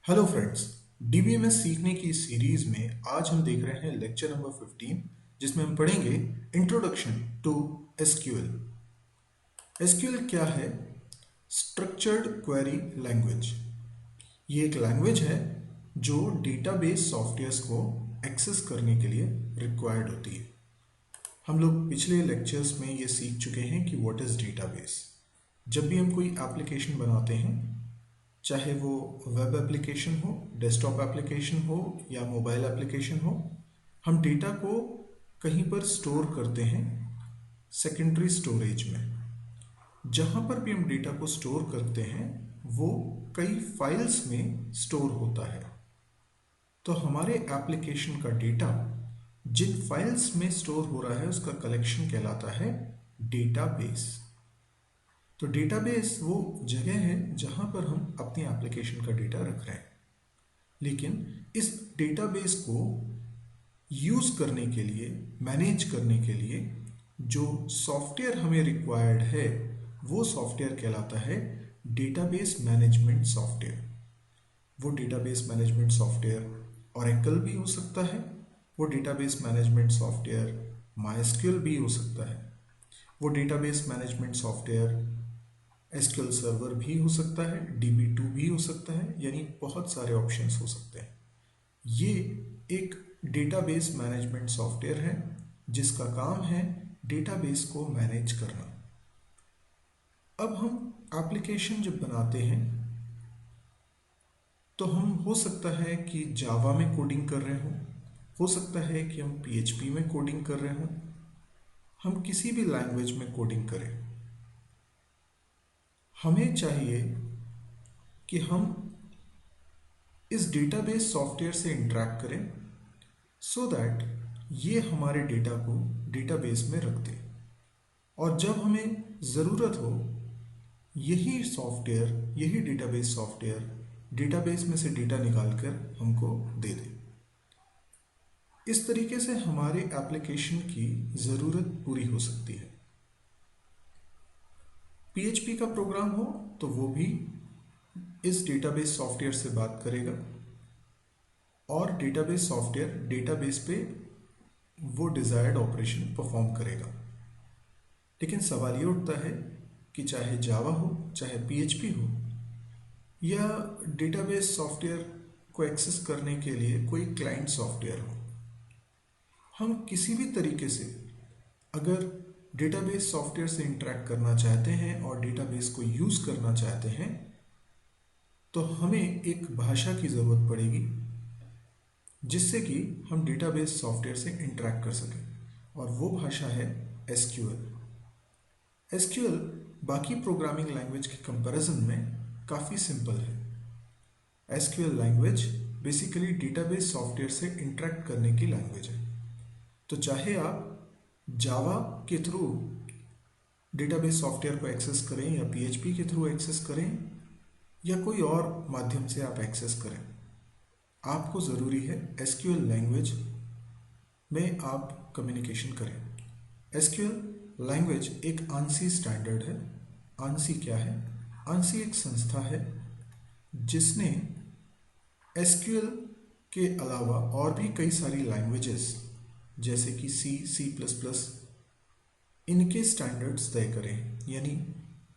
Hello friends. DBMS सीखने की series में आज हम देख रहे हैं लेक्चर नंबर 15, जिसमें हम पढ़ेंगे इंट्रोडक्शन टू एसक्यूएल। एसक्यूएल क्या है? Structured query language. ये एक लैंग्वेज है जो डेटाबेस सॉफ्टवेयर्स को एक्सेस करने के लिए रिक्वायर्ड होती है। हम लोग पिछले लेक्चर्स में ये सीख चुके हैं कि व्हाट इज़ डेटाबेस। जब भी हम कोई एप्लीकेशन बनाते हैं, चाहे वो वेब एप्लीकेशन हो, डेस्कटॉप एप्लीकेशन हो या मोबाइल एप्लीकेशन हो, हम डेटा को कहीं पर स्टोर करते हैं सेकेंडरी स्टोरेज में। जहाँ पर भी हम डेटा को स्टोर करते हैं वो कई फाइल्स में स्टोर होता है। तो हमारे एप्लीकेशन का डेटा जिन फाइल्स में स्टोर हो रहा है उसका कलेक्शन कहलाता है डेटाबेस। तो डेटाबेस वो जगह है जहाँ पर हम अपनी एप्लीकेशन का डेटा रख रहे हैं। लेकिन इस डेटाबेस को यूज़ करने के लिए, मैनेज करने के लिए जो सॉफ्टवेयर हमें रिक्वायर्ड है वो सॉफ्टवेयर कहलाता है डेटाबेस मैनेजमेंट सॉफ्टवेयर। वो डेटाबेस मैनेजमेंट सॉफ्टवेयर ओरेकल भी हो सकता है, वो डेटाबेस मैनेजमेंट सॉफ्टवेयर माइस्क्यूएल भी हो सकता है, वो database management software SQL server भी हो सकता है, DB2 भी हो सकता है, यानी बहुत सारे ऑप्शंस हो सकते हैं। ये एक डेटाबेस मैनेजमेंट सॉफ्टवेयर है जिसका काम है डेटाबेस को मैनेज करना। अब हम एप्लीकेशन जब बनाते हैं तो हम हो सकता है कि जावा में कोडिंग कर रहे हों, हो सकता है कि हम PHP में कोडिंग कर रहे हों, हम किसी भी लैंग्वेज में कोडिंग करें। हमें चाहिए कि हम इस डेटाबेस सॉफ्टवेयर से इंटरैक्ट करें सो दैट ये हमारे डेटा को डेटाबेस में रख दे, और जब हमें ज़रूरत हो यही सॉफ्टवेयर, यही डेटाबेस सॉफ्टवेयर डेटाबेस में से डेटा निकाल कर हमको दे दे। इस तरीके से हमारे एप्लीकेशन की ज़रूरत पूरी हो सकती है। PHP का प्रोग्राम हो तो वो भी इस डेटाबेस सॉफ्टवेयर से बात करेगा और डेटाबेस सॉफ्टवेयर डेटाबेस पे वो डिज़ायर्ड ऑपरेशन परफॉर्म करेगा। लेकिन सवाल ये उठता है कि चाहे जावा हो, चाहे PHP हो, या डेटाबेस सॉफ्टवेयर को एक्सेस करने के लिए कोई क्लाइंट सॉफ्टवेयर हो, हम किसी भी तरीके से अगर डेटाबेस सॉफ्टवेयर से इंटरैक्ट करना चाहते हैं और डेटाबेस को यूज़ करना चाहते हैं तो हमें एक भाषा की ज़रूरत पड़ेगी जिससे कि हम डेटाबेस सॉफ्टवेयर से इंटरैक्ट कर सकें, और वो भाषा है एसक्यूएल। एसक्यूएल बाकी प्रोग्रामिंग लैंग्वेज के कंपैरिजन में काफ़ी सिंपल है। SQL language basically database software से इंटरैक्ट करने की लैंग्वेज है। तो चाहे आप जावा के थ्रू डेटाबेस सॉफ्टवेयर को एक्सेस करें या PHP के थ्रू एक्सेस करें या कोई और माध्यम से आप एक्सेस करें, आपको ज़रूरी है एसक्यूएल लैंग्वेज में आप कम्युनिकेशन करें। एसक्यूएल लैंग्वेज एक ANSI स्टैंडर्ड है। ANSI क्या है? ANSI एक संस्था है जिसने एसक्यूएल के अलावा और भी कई सारी लैंग्वेजेस जैसे कि C++, इनके स्टैंडर्ड्स तय करें, यानी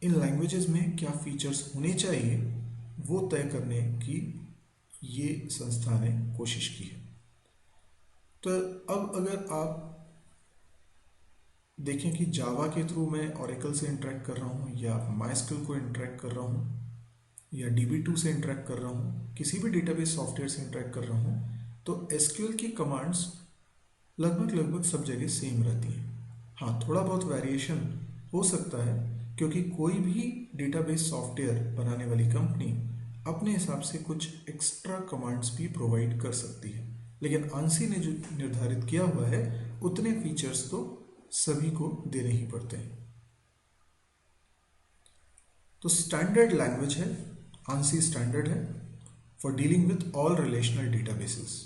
इन लैंग्वेजेस में क्या फीचर्स होने चाहिए वो तय करने की ये संस्था ने कोशिश की है। तो अब अगर आप देखें कि जावा के थ्रू मैं ओरेकल से इंटरेक्ट कर रहा हूँ या माइस्क्यूएल को इंटरेक्ट कर रहा हूँ या DB2 से इंटरेक्ट कर रहा हूँ, किसी भी डेटाबेस सॉफ्टवेयर से इंटरेक्ट कर रहा हूँ, तो एसक्यूएल की कमांड्स लगभग सब जगह सेम रहती हैं। हाँ, थोड़ा बहुत वेरिएशन हो सकता है क्योंकि कोई भी डेटाबेस सॉफ्टवेयर बनाने वाली कंपनी अपने हिसाब से कुछ एक्स्ट्रा कमांड्स भी प्रोवाइड कर सकती है, लेकिन ANSI ने जो निर्धारित किया हुआ है उतने फीचर्स तो सभी को देने ही पड़ते हैं। तो स्टैंडर्ड लैंग्वेज है, ANSI स्टैंडर्ड है for dealing with all relational databases.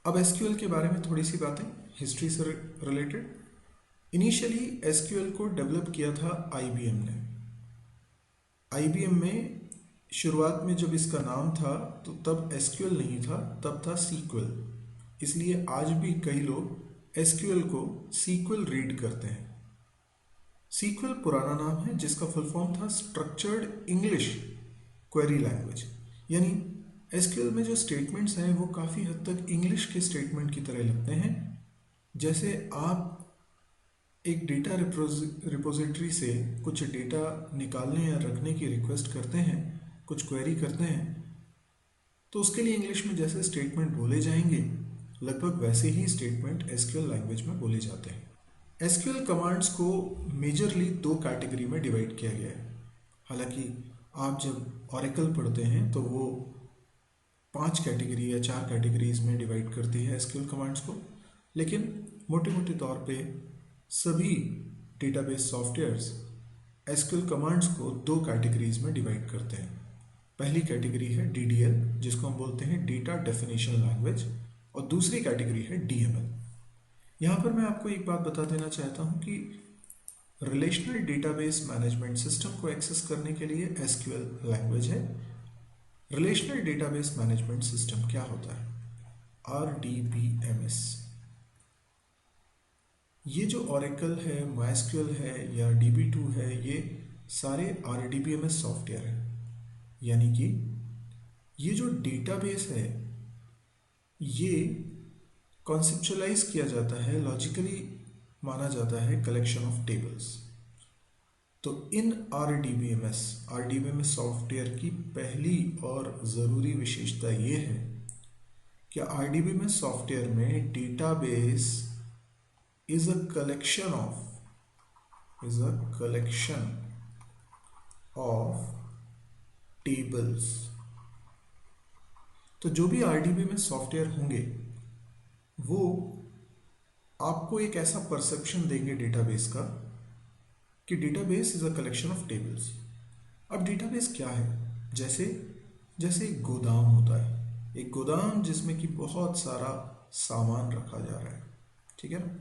अब एसक्यूएल के बारे में थोड़ी सी बातें हिस्ट्री से रिलेटेड। इनिशियली एसक्यूएल को डेवलप किया था IBM ने। IBM में शुरुआत में जब इसका नाम था तो तब एसक्यूएल नहीं था, तब था सीक्वल। इसलिए आज भी कई लोग एसक्यूएल को सीक्वल रीड करते हैं। सीक्वल पुराना नाम है जिसका फुल फॉर्म था स्ट्रक्चर्ड इंग्लिश क्वेरी लैंग्वेज। यानी एसक्यूएल में जो स्टेटमेंट्स हैं वो काफ़ी हद तक इंग्लिश के स्टेटमेंट की तरह लगते हैं। जैसे आप एक डेटा रिपोजिटरी से कुछ डेटा निकालने या रखने की रिक्वेस्ट करते हैं, कुछ क्वेरी करते हैं, तो उसके लिए इंग्लिश में जैसे स्टेटमेंट बोले जाएंगे लगभग वैसे ही स्टेटमेंट एसक्यूएल लैंग्वेज में बोले जाते हैं। एसक्यूएल कमांड्स को मेजरली दो कैटेगरी में डिवाइड किया गया है। हालांकि आप जब ऑरेकल पढ़ते हैं तो वो 5 कैटेगरी या 4 कैटेगरीज में डिवाइड करती है एसक्यूएल कमांड्स को, लेकिन मोटे मोटे तौर पे सभी डेटाबेस सॉफ्टवेयर्स एसक्यूएल कमांड्स को 2 कैटेगरीज में डिवाइड करते हैं। पहली कैटेगरी है DDL, जिसको हम बोलते हैं डेटा डेफिनेशन लैंग्वेज, और दूसरी कैटेगरी है DML। यहाँ पर मैं आपको एक बात बता देना चाहता हूँ कि रिलेशनल डेटाबेस मैनेजमेंट सिस्टम को एक्सेस करने के लिए एसक्यूएल लैंग्वेज है। रिलेशनल डेटाबेस मैनेजमेंट सिस्टम क्या होता है? RDBMS। ये जो ऑरेकल है, माइस्क्यूएल है या DB2 है, ये सारे RDBMS सॉफ्टवेयर है। यानी कि ये जो डेटाबेस है ये कॉन्सेप्चुअलाइज किया जाता है, लॉजिकली माना जाता है कलेक्शन ऑफ टेबल्स। तो इन RDBMS सॉफ्टवेयर की पहली और ज़रूरी विशेषता ये है कि RDBMS सॉफ्टवेयर में database is a collection of tables। तो जो भी RDBMS सॉफ्टवेयर होंगे वो आपको एक ऐसा परसेप्शन देंगे डेटाबेस का कि database is a collection of tables. अब डेटाबेस क्या है? जैसे एक गोदाम होता है, एक गोदाम जिसमें कि बहुत सारा सामान रखा जा रहा है, ठीक है ना?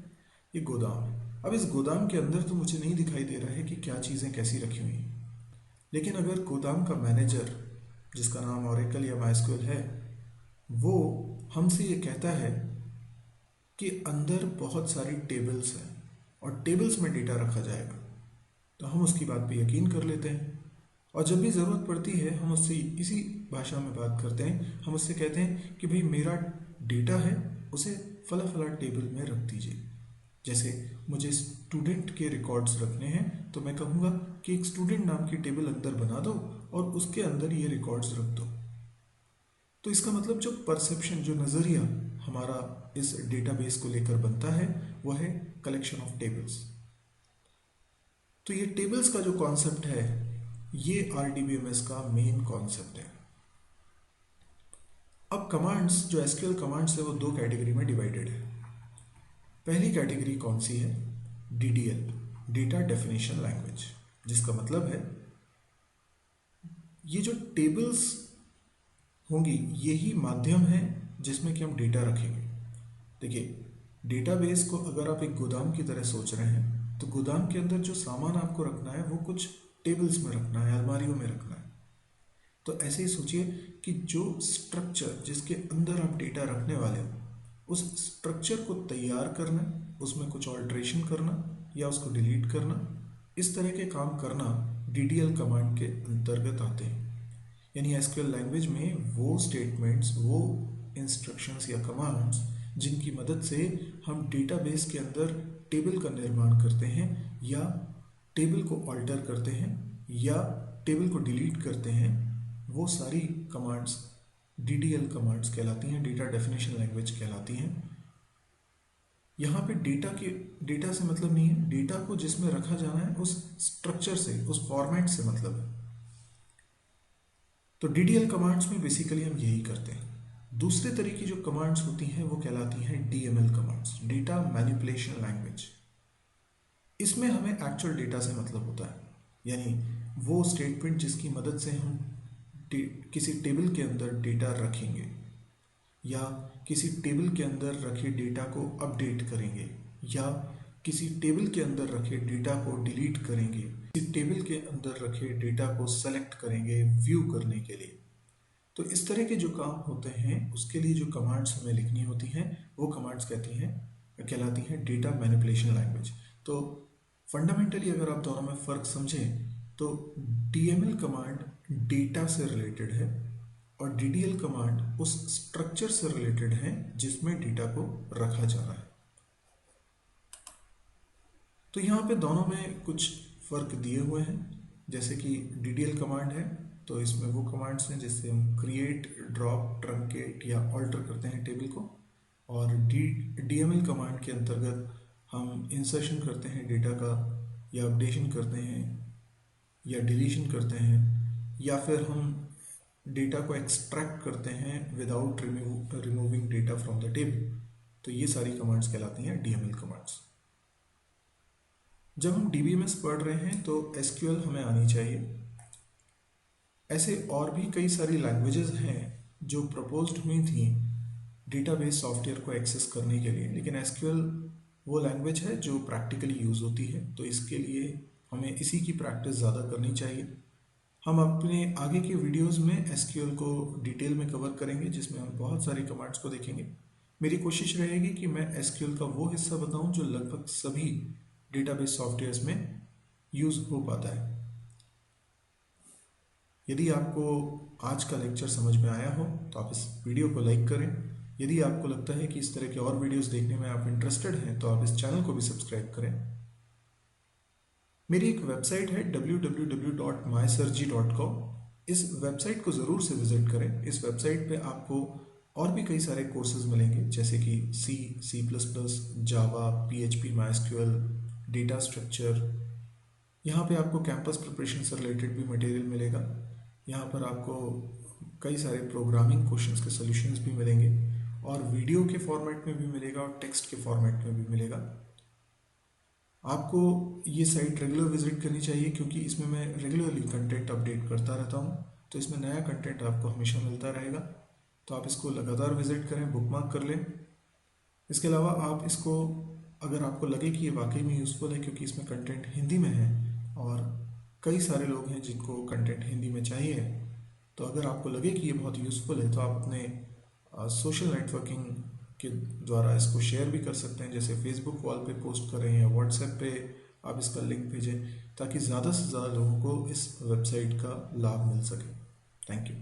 ये गोदाम है। अब इस गोदाम के अंदर तो मुझे नहीं दिखाई दे रहा है कि क्या चीज़ें कैसी रखी हुई हैं, लेकिन अगर गोदाम का मैनेजर जिसका नाम ऑरेकल या माइस्क्यूएल है वो हमसे ये कहता है कि अंदर बहुत सारी टेबल्स हैं और टेबल्स में डेटा रखा जाएगा, तो हम उसकी बात पे यकीन कर लेते हैं और जब भी ज़रूरत पड़ती है हम उससे इसी भाषा में बात करते हैं। हम उससे कहते हैं कि भाई मेरा डेटा है उसे फला फला टेबल में रख दीजिए। जैसे मुझे स्टूडेंट के रिकॉर्ड्स रखने हैं तो मैं कहूँगा कि एक स्टूडेंट नाम की टेबल अंदर बना दो और उसके अंदर ये रिकॉर्ड्स रख दो। तो इसका मतलब जो परसेप्शन, जो नज़रिया हमारा इस डेटाबेस को लेकर बनता है वो है कलेक्शन ऑफ टेबल्स। तो ये टेबल्स का जो कॉन्सेप्ट है ये RDBMS का मेन कॉन्सेप्ट है। अब कमांड्स, जो एसक्यूएल कमांड्स है वो 2 कैटेगरी में डिवाइडेड है। पहली कैटेगरी कौन सी है? DDL, डेटा डेफिनेशन लैंग्वेज, जिसका मतलब है ये जो टेबल्स होंगी यही माध्यम है जिसमें कि हम डेटा रखेंगे। देखिए, डेटाबेस को अगर आप एक गोदाम की तरह सोच रहे हैं तो गोदाम के अंदर जो सामान आपको रखना है वो कुछ टेबल्स में रखना है, अलमारियों में रखना है। तो ऐसे ही सोचिए कि जो स्ट्रक्चर जिसके अंदर आप डेटा रखने वाले हो उस स्ट्रक्चर को तैयार करना, उसमें कुछ ऑल्ट्रेशन करना या उसको डिलीट करना, इस तरह के काम करना DDL कमांड के अंतर्गत आते हैं। यानी एसक्यूएल लैंग्वेज में वो स्टेटमेंट्स, वो इंस्ट्रक्शंस या कमांड्स जिनकी मदद से हम डेटाबेस के अंदर टेबल का निर्माण करते हैं या टेबल को ऑल्टर करते हैं या टेबल को डिलीट करते हैं, वो सारी कमांड्स DDL कमांड्स कहलाती हैं, डेटा डेफिनेशन लैंग्वेज कहलाती हैं। यहाँ पे डेटा से मतलब नहीं है, डेटा को जिसमें रखा जाना है उस स्ट्रक्चर से, उस फॉर्मेट से मतलब है। तो DDL कमांड्स में बेसिकली हम यही करते हैं। दूसरे तरह की जो कमांड्स होती हैं वो कहलाती हैं DML commands, data manipulation language. इसमें हमें एक्चुअल डेटा से मतलब होता है, यानी वो स्टेटमेंट जिसकी मदद से हम किसी टेबल के अंदर डेटा रखेंगे या किसी टेबल के अंदर रखे डेटा को अपडेट करेंगे या किसी टेबल के अंदर रखे डेटा को डिलीट करेंगे इस टेबल के अंदर रखे डेटा को सेलेक्ट करेंगे व्यू करने के लिए। तो इस तरह के जो काम होते हैं उसके लिए जो कमांड्स हमें लिखनी होती हैं वो कमांड्स कहलाती हैं डेटा मैनिपुलेशन लैंग्वेज। तो फंडामेंटली अगर आप दोनों में फ़र्क समझें तो DML कमांड डेटा से रिलेटेड है और DDL कमांड उस स्ट्रक्चर से रिलेटेड है जिसमें डेटा को रखा जा रहा है। तो यहाँ पे दोनों में कुछ फ़र्क दिए हुए हैं। जैसे कि DDL कमांड है तो इसमें वो कमांड्स हैं जिससे हम क्रिएट, ड्रॉप, ट्रंकेट या ऑल्टर करते हैं टेबल को, और DML कमांड के अंतर्गत हम इंसर्शन करते हैं डेटा का, या अपडेशन करते हैं, या डिलीशन करते हैं, या फिर हम डेटा को एक्सट्रैक्ट करते हैं without removing data from the table. तो ये सारी कमांड्स कहलाती हैं DML कमांड्स। जब हम DBMS पढ़ रहे हैं तो SQL हमें आनी चाहिए। ऐसे और भी कई सारी लैंग्वेजेस हैं जो प्रपोज्ड हुई थी डेटाबेस सॉफ्टवेयर को एक्सेस करने के लिए, लेकिन SQL वो लैंग्वेज है जो प्रैक्टिकली यूज़ होती है, तो इसके लिए हमें इसी की प्रैक्टिस ज़्यादा करनी चाहिए। हम अपने आगे के वीडियोस में SQL को डिटेल में कवर करेंगे जिसमें हम बहुत सारी कमांड्स को देखेंगे। मेरी कोशिश रहेगी कि मैं SQL का वो हिस्सा बताऊं जो लगभग सभी डेटाबेस सॉफ्टवेयर्स में यूज़ हो पाता है। यदि आपको आज का लेक्चर समझ में आया हो तो आप इस वीडियो को लाइक करें। यदि आपको लगता है कि इस तरह के और वीडियोस देखने में आप इंटरेस्टेड हैं तो आप इस चैनल को भी सब्सक्राइब करें। मेरी एक वेबसाइट है www.mysirji.com। इस वेबसाइट को ज़रूर से विज़िट करें। इस वेबसाइट पे आपको और भी कई सारे कोर्सेज मिलेंगे जैसे कि C++, जावा, PHP, MySQL, डेटा स्ट्रक्चर। यहाँ पे आपको कैंपस प्रिपरेशन से रिलेटेड भी मटेरियल मिलेगा। यहाँ पर आपको कई सारे प्रोग्रामिंग क्वेश्चंस के सॉल्यूशंस भी मिलेंगे और वीडियो के फॉर्मेट में भी मिलेगा और टेक्स्ट के फॉर्मेट में भी मिलेगा। आपको ये साइट रेगुलर विजिट करनी चाहिए क्योंकि इसमें मैं रेगुलरली कंटेंट अपडेट करता रहता हूँ, तो इसमें नया कंटेंट आपको हमेशा मिलता रहेगा। तो आप इसको लगातार विजिट करें, बुकमार्क कर लें। इसके अलावा आप इसको, अगर आपको लगे कि ये वाकई में यूज़फुल है क्योंकि इसमें कंटेंट हिंदी में है और कई सारे लोग हैं जिनको कंटेंट हिंदी में चाहिए, तो अगर आपको लगे कि ये बहुत यूज़फुल है तो आप अपने सोशल नेटवर्किंग के द्वारा इसको शेयर भी कर सकते हैं। जैसे फेसबुक वॉल पे पोस्ट करें या व्हाट्सएप पे आप इसका लिंक भेजें ताकि ज़्यादा से ज़्यादा लोगों को इस वेबसाइट का लाभ मिल सके। Thank you.